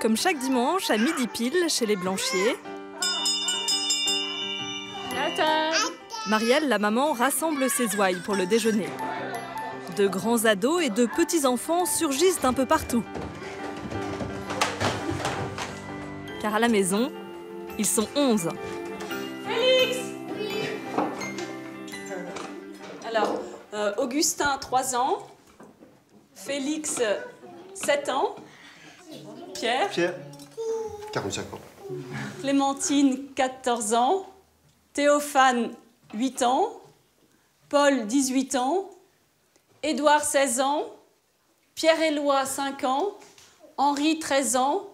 Comme chaque dimanche, à midi pile, chez les Blanchier, Marielle, la maman, rassemble ses ouailles pour le déjeuner. De grands ados et de petits enfants surgissent un peu partout. Car à la maison, ils sont 11. Félix! Alors, Augustin, 3 ans. Félix, 7 ans. Pierre, 45 ans. Clémentine, 14 ans. Théophane, 8 ans. Paul, 18 ans. Édouard, 16 ans. Pierre-Éloi, 5 ans. Henri, 13 ans.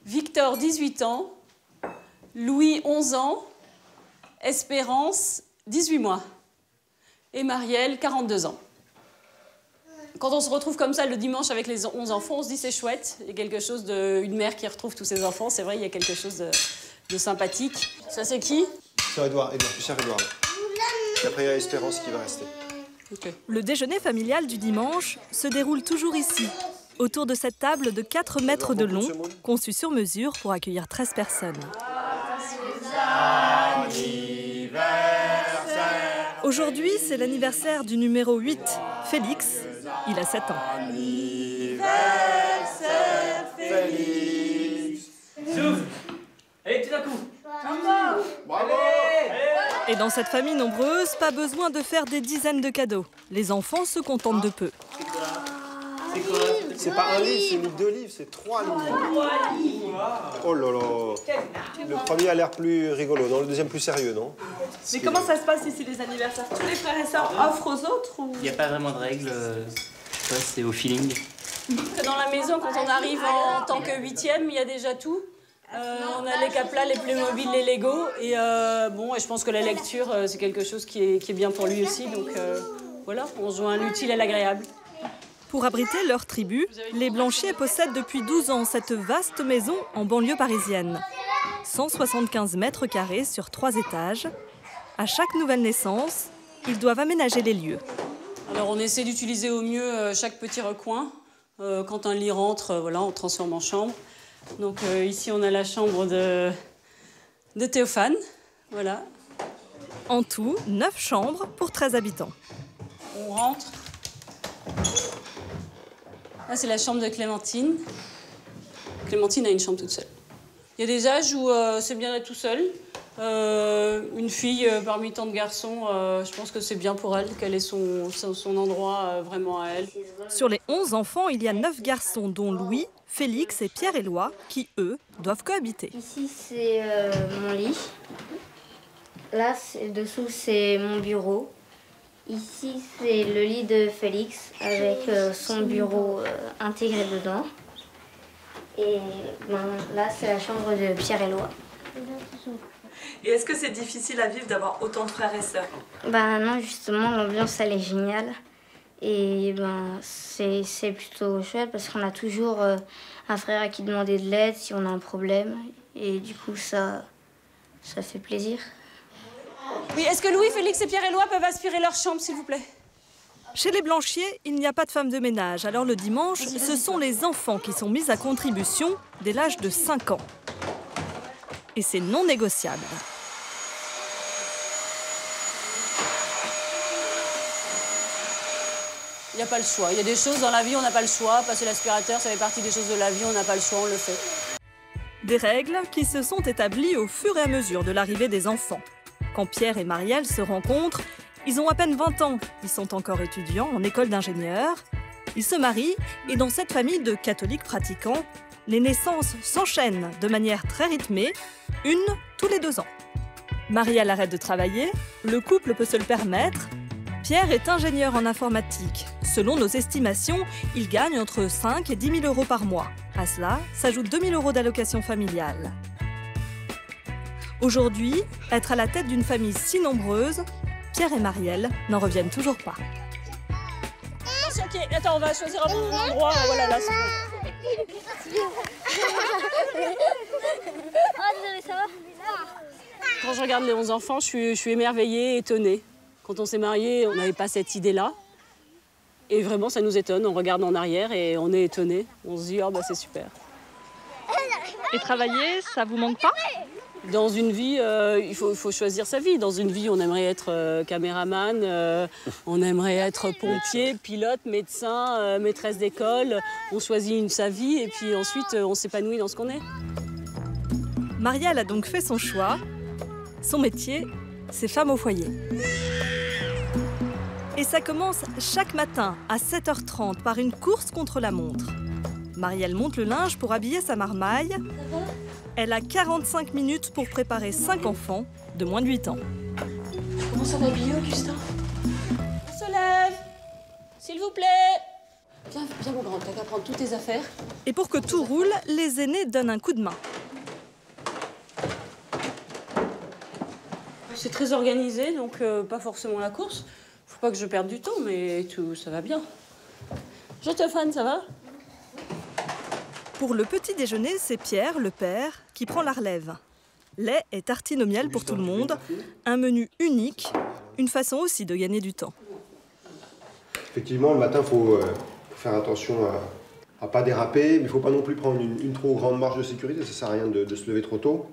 Victor, 18 ans. Louis, 11 ans. Espérance, 18 mois. Et Marielle, 42 ans. Quand on se retrouve comme ça le dimanche avec les 11 enfants, on se dit c'est chouette. Il y a quelque chose une mère qui retrouve tous ses enfants. C'est vrai, il y a quelque chose de sympathique. Ça, c'est qui? C'est Édouard, Pierre Édouard. Et après, il y a Espérance qui va rester. Okay. Le déjeuner familial du dimanche se déroule toujours ici, autour de cette table de 4 mètres de long, conçue sur mesure pour accueillir 13 personnes. Aujourd'hui, c'est l'anniversaire du numéro 8, Félix. Il a 7 ans. Anniversaire, Félix. Souffle. Allez, tout d'un coup. Bravo. Et dans cette famille nombreuse, pas besoin de faire des dizaines de cadeaux. Les enfants se contentent de peu. C'est quoi? C'est pas un livre, c'est mis 2 livres, c'est 3 livres. Oh là là. Le premier a l'air plus rigolo, non? Le deuxième plus sérieux, non? Mais comment ça se passe ici, les anniversaires? Tous les frères et sœurs offrent aux autres ou... Il n'y a pas vraiment de règles, c'est au feeling. Dans la maison, quand on arrive en tant que 8e, il y a déjà tout. On a les Caplas, les Playmobil, les Lego. Et bon, et je pense que la lecture, c'est quelque chose qui est bien pour lui aussi. Donc voilà, on joint l'utile à l'agréable. Pour abriter leur tribu, les Blanchier possèdent depuis 12 ans cette vaste maison en banlieue parisienne. 175 mètres carrés sur 3 étages. À chaque nouvelle naissance, ils doivent aménager les lieux. Alors on essaie d'utiliser au mieux chaque petit recoin. Quand un lit rentre, voilà, on transforme en chambre. Donc ici, on a la chambre de Théophane. Voilà. En tout, 9 chambres pour 13 habitants. On rentre. Là, c'est la chambre de Clémentine. Clémentine a une chambre toute seule. Il y a des âges où c'est bien d'être tout seul. Une fille parmi tant de garçons, je pense que c'est bien pour elle qu'elle ait son endroit vraiment à elle. Sur les 11 enfants, il y a 9 garçons, dont Louis, Félix et Pierre-Éloi, qui, eux, doivent cohabiter. Ici, c'est mon lit. Là, dessous, c'est mon bureau. Ici, c'est le lit de Félix avec son bureau intégré dedans. Et là, c'est la chambre de Pierre-Éloi. Et est-ce que c'est difficile à vivre d'avoir autant de frères et sœurs? Non, justement, l'ambiance, elle est géniale. Et c'est plutôt chouette parce qu'on a toujours un frère à qui demander de l'aide si on a un problème. Et du coup, ça fait plaisir. Oui, est-ce que Louis, Félix et Pierre-Éloi peuvent aspirer leur chambre, s'il vous plaît? Chez les Blanchier, il n'y a pas de femme de ménage. Alors le dimanche, ce sont les enfants qui sont mis à contribution dès l'âge de 5 ans. Et c'est non négociable. Il n'y a pas le choix. Il y a des choses dans la vie, on n'a pas le choix. Passer l'aspirateur, ça fait partie des choses de la vie, on n'a pas le choix, on le fait. Des règles qui se sont établies au fur et à mesure de l'arrivée des enfants. Quand Pierre et Marielle se rencontrent, ils ont à peine 20 ans. Ils sont encore étudiants en école d'ingénieur. Ils se marient et dans cette famille de catholiques pratiquants, les naissances s'enchaînent de manière très rythmée, une tous les 2 ans. Marielle arrête de travailler, le couple peut se le permettre. Pierre est ingénieur en informatique. Selon nos estimations, il gagne entre 5 et 10 000 euros par mois. À cela s'ajoutent 2 000 euros d'allocation familiale. Aujourd'hui, être à la tête d'une famille si nombreuse, Pierre et Marielle n'en reviennent toujours pas. Attention, ok. Attends, on va choisir un bon endroit. Voilà, là. Quand je regarde les 11 enfants, je suis émerveillée, étonnée. Quand on s'est mariés, on n'avait pas cette idée-là. Et vraiment, ça nous étonne. On regarde en arrière et on est étonné. On se dit, oh, bah, c'est super. Et travailler, ça vous manque pas? Dans une vie, il faut choisir sa vie. Dans une vie, on aimerait être caméraman, on aimerait être pompier, pilote, médecin, maîtresse d'école. On choisit sa vie et puis ensuite, on s'épanouit dans ce qu'on est. Marielle a donc fait son choix. Son métier, c'est femme au foyer. Et ça commence chaque matin à 7h30 par une course contre la montre. Marielle monte le linge pour habiller sa marmaille. Elle a 45 minutes pour préparer 5 enfants de moins de 8 ans. Comment ça va habiller, Augustin? On se lève, s'il vous plaît. Viens mon grand, t'as qu'à prendre toutes tes affaires. Et pour que tout roule, les aînés donnent un coup de main. C'est très organisé, donc pas forcément la course. Faut pas que je perde du temps, mais tout, ça va bien. Stéphane, ça va? Pour le petit déjeuner, c'est Pierre, le père, qui prend la relève. Lait et tartines au miel pour tout le monde, un menu unique, une façon aussi de gagner du temps. Effectivement, le matin, il faut faire attention à ne pas déraper, mais il ne faut pas non plus prendre une trop grande marge de sécurité, ça ne sert à rien de se lever trop tôt.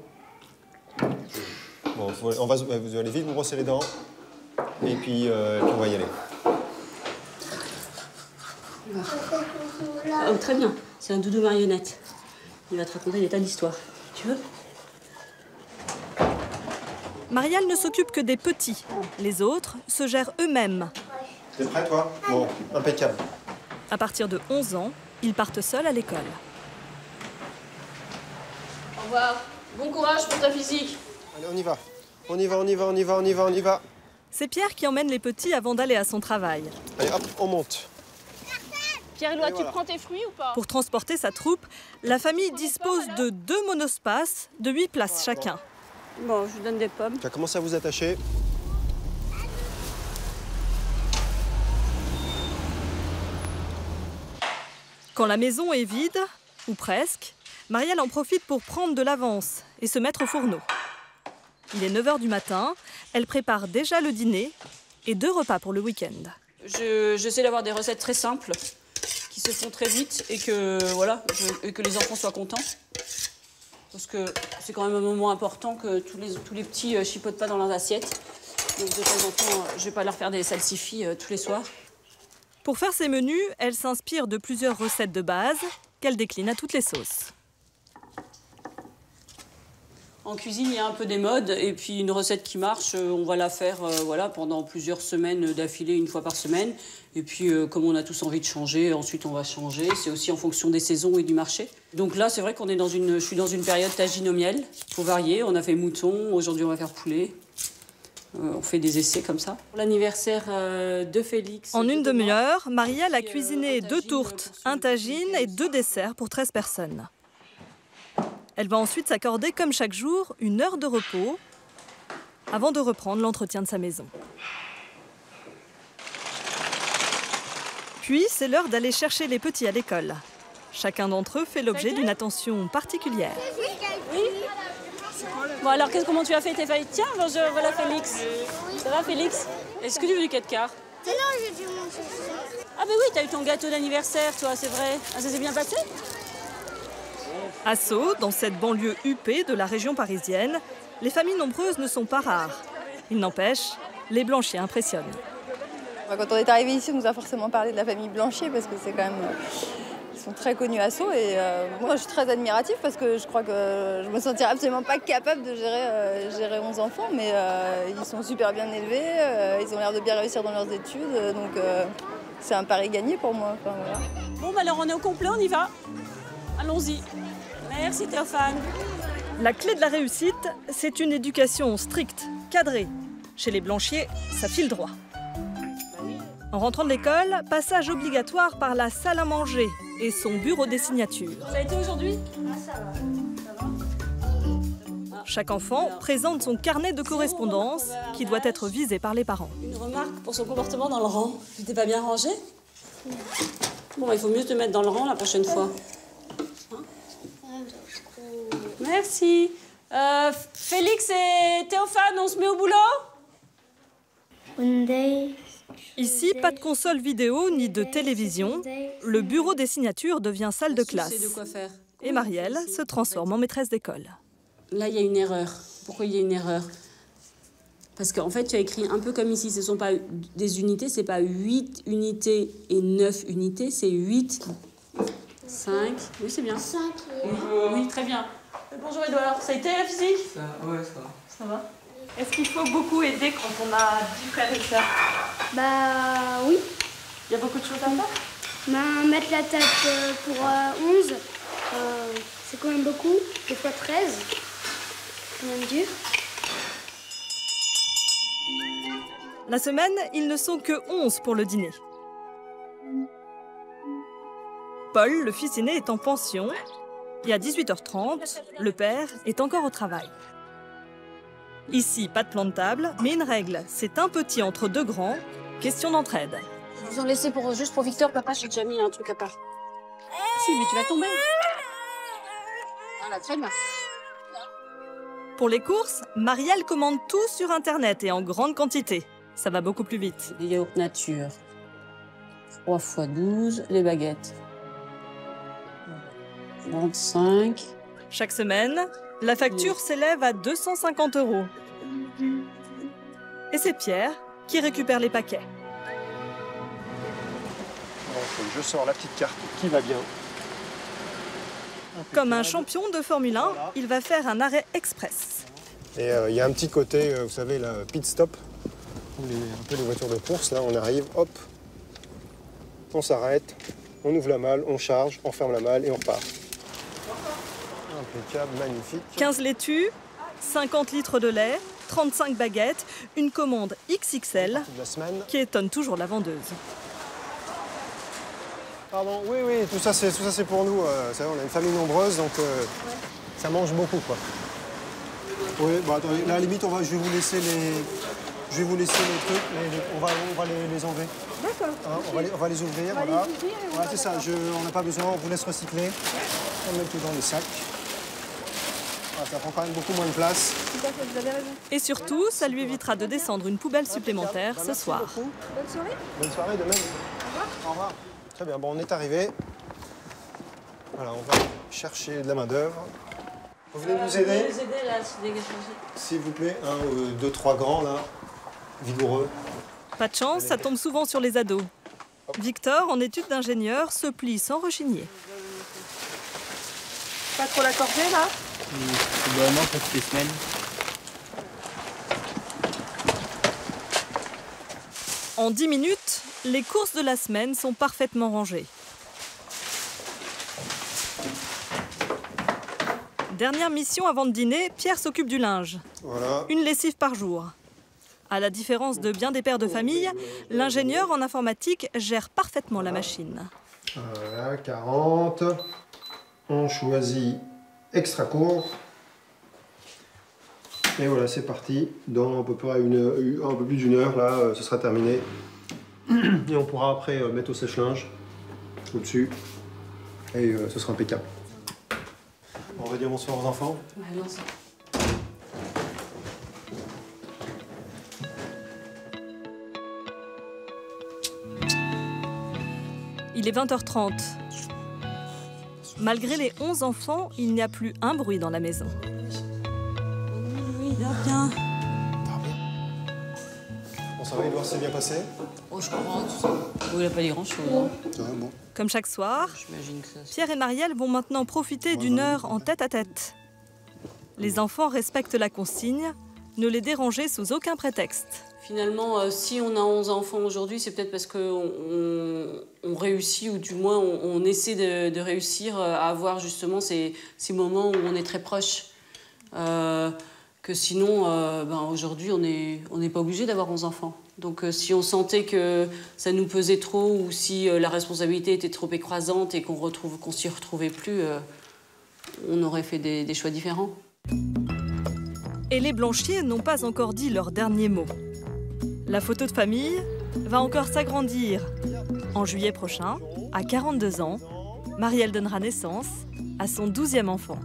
Bon, vous allez vite vous brosser les dents, et puis on va y aller. Oh, très bien, c'est un doudou marionnette. Il va te raconter des tas d'histoires. Tu veux? Marielle ne s'occupe que des petits. Les autres se gèrent eux-mêmes. T'es prêt, toi? Bon, impeccable. À partir de 11 ans, ils partent seuls à l'école. Au revoir. Bon courage pour ta physique. Allez, on y va. On y va. C'est Pierre qui emmène les petits avant d'aller à son travail. Allez, hop, on monte. Pierre-Éloi, voilà. tu prends tes fruits ou pas? Pour transporter sa troupe, la famille dispose de 2 monospaces de 8 places chacun. Bon, je vous donne des pommes. Tu vas commencer à vous attacher. Quand la maison est vide, ou presque, Marielle en profite pour prendre de l'avance et se mettre au fourneau. Il est 9h du matin, elle prépare déjà le dîner et 2 repas pour le week-end. J'essaie d'avoir des recettes très simples, qui se font très vite et que, voilà, et que les enfants soient contents. Parce que c'est quand même un moment important que tous les petits chipotent pas dans leurs assiettes. Donc de temps en temps, je vais pas leur faire des salsifis tous les soirs. Pour faire ses menus, elle s'inspire de plusieurs recettes de base qu'elle décline à toutes les sauces. En cuisine, il y a un peu des modes et puis une recette qui marche, on va la faire voilà, pendant plusieurs semaines d'affilée, une fois par semaine. Et puis, comme on a tous envie de changer, ensuite on va changer. C'est aussi en fonction des saisons et du marché. Donc là, c'est vrai qu'on est je suis dans une période tagine au miel. Il faut varier. On a fait mouton, aujourd'hui on va faire poulet. On fait des essais comme ça. Pour l'anniversaire de Félix. En une demi-heure, Marielle a cuisiné 2 tourtes, un tagine et 2 desserts pour 13 personnes. Elle va ensuite s'accorder, comme chaque jour, 1 heure de repos avant de reprendre l'entretien de sa maison. Puis, c'est l'heure d'aller chercher les petits à l'école. Chacun d'entre eux fait l'objet d'une attention particulière. Oui. Bon alors, comment tu as fait tes feuilles? Tiens, voilà Félix. Ça va Félix? Est-ce que tu veux du 4 quarts? Non, j'ai dû manger ça. Ah ben oui, t'as eu ton gâteau d'anniversaire, toi, c'est vrai. Ah, ça s'est bien passé? À Sceaux, dans cette banlieue huppée de la région parisienne, les familles nombreuses ne sont pas rares. Il n'empêche, les Blanchiers impressionnent. Quand on est arrivé ici, on nous a forcément parlé de la famille Blanchet parce que c'est quand même... Ils sont très connus à Sceaux et moi je suis très admirative parce que je crois que je me sentirais absolument pas capable de gérer 11 enfants, mais ils sont super bien élevés, ils ont l'air de bien réussir dans leurs études, donc c'est un pari gagné pour moi. Enfin, voilà. Bon, bah alors on est au complet, on y va. Allons-y. Merci Théophane. La clé de la réussite, c'est une éducation stricte, cadrée. Chez les Blanchiers, ça file droit. En rentrant de l'école, passage obligatoire par la salle à manger et son bureau des signatures. Ça a été aujourd'hui? Chaque enfant présente son carnet de correspondance qui doit être visé par les parents. Une remarque pour son comportement dans le rang. Tu t'es pas bien rangé? Bon, il faut mieux te mettre dans le rang la prochaine fois. Merci. Félix et Théophane, on se met au boulot? Ici, pas de console vidéo ni de télévision. Le bureau des signatures devient salle de classe. Tu sais de quoi faire. Et Marielle se transforme en maîtresse d'école. Là, il y a une erreur. Pourquoi il y a une erreur? Parce qu'en fait, tu as écrit un peu comme ici. Ce ne sont pas des unités, ce n'est pas 8 unités et 9 unités, c'est 8, 5. Oui, c'est bien. 5 Oui, très bien. Bonjour Edouard, ça a été la physique? Ouais, ça va. Ça va? Est-ce qu'il faut beaucoup aider quand on a 10 frères et sœurs? Bah oui. Il y a beaucoup de choses à faire? Ben, mettre la tête pour 11, c'est quand même beaucoup. Des fois 13. C'est quand même dur. La semaine, ils ne sont que 11 pour le dîner. Paul, le fils aîné, est en pension. Et à 18h30, le père est encore au travail. Ici, pas de plan de table, mais une règle. C'est un petit entre deux grands. Question d'entraide. Je vous en laissais juste pour Victor. Papa, j'ai déjà mis un truc à part. Si, mais tu vas tomber. Voilà, très bien. Pour les courses, Marielle commande tout sur Internet et en grande quantité. Ça va beaucoup plus vite. Des yaourts nature. 3 x 12, les baguettes. 25. Chaque semaine, la facture s'élève à 250 €. Et c'est Pierre qui récupère les paquets. Donc, je sors la petite carte qui va bien. Comme un champion de Formule 1, il va faire un arrêt express. Et il y a un petit côté, vous savez, là, pit stop. Un peu les voitures de course, là, on arrive, hop, on s'arrête, on ouvre la malle, on charge, on ferme la malle et on repart. Impeccable, magnifique. 15 laitues, 50 litres de lait, 35 baguettes, une commande XXL De la semaine. qui étonne toujours la vendeuse. Pardon, oui, tout ça c'est pour nous. Vous savez, on a une famille nombreuse, donc ça mange beaucoup, quoi. Oui, bon, attendez, là, à la limite, je vais vous laisser les trucs, on va les enlever. D'accord. Hein, on va les ouvrir, voilà. Voilà, c'est ça, on n'a pas besoin, on vous laisse recycler. On met tout dans les sacs. Voilà, ça prend quand même beaucoup moins de place. Tout à fait, vous avez raison. Et surtout, ça lui évitera de descendre une poubelle supplémentaire ce Merci soir. beaucoup. Bonne soirée. Bonne soirée, de même. Au revoir. Au revoir. Très bien, bon, on est arrivé. Voilà, on va chercher de la main-d'œuvre. Vous venez nous aider? Vous aider là, S'il vous plaît, 2, 3 grands, là, vigoureux. Pas de chance, ça tombe souvent sur les ados. Victor, en études d'ingénieur, se plie sans rechigner. Pas trop la corvée là? Vraiment, ça fait des semaines. En 10 minutes, les courses de la semaine sont parfaitement rangées. Dernière mission avant de dîner, Pierre s'occupe du linge. Voilà. Une lessive par jour. À la différence de bien des pères de famille, l'ingénieur en informatique gère parfaitement la machine. Voilà, 40. On choisit extra court. Et voilà, c'est parti. Dans à peu près un peu plus d'une heure, là, ce sera terminé. Et on pourra après mettre au sèche-linge au-dessus. Et ce sera impeccable. On va dire bonsoir aux enfants. Il est 20h30. Malgré les 11 enfants, il n'y a plus un bruit dans la maison. Oui, bien. Bon, ça va, Edouard, c'est bien passé? Oh, je comprends tout ça. Il n'a pas dit grand-chose. Hein. Ouais, bon. Comme chaque soir, J'imagine que ça. Pierre et Marielle vont maintenant profiter d'une heure en tête-à-tête. Les enfants respectent la consigne, ne les dérangez sous aucun prétexte. Finalement, si on a 11 enfants aujourd'hui, c'est peut-être parce qu'on réussit, ou du moins on essaie de réussir à avoir justement ces moments où on est très proche. Que sinon, aujourd'hui, on n'est pas obligé d'avoir 11 enfants. Donc si on sentait que ça nous pesait trop, ou si la responsabilité était trop écrasante et qu'on s'y retrouvait plus, on aurait fait des choix différents. Et les Blanchier n'ont pas encore dit leur dernier mot. La photo de famille va encore s'agrandir. En juillet prochain, à 42 ans, Marielle donnera naissance à son 12e enfant.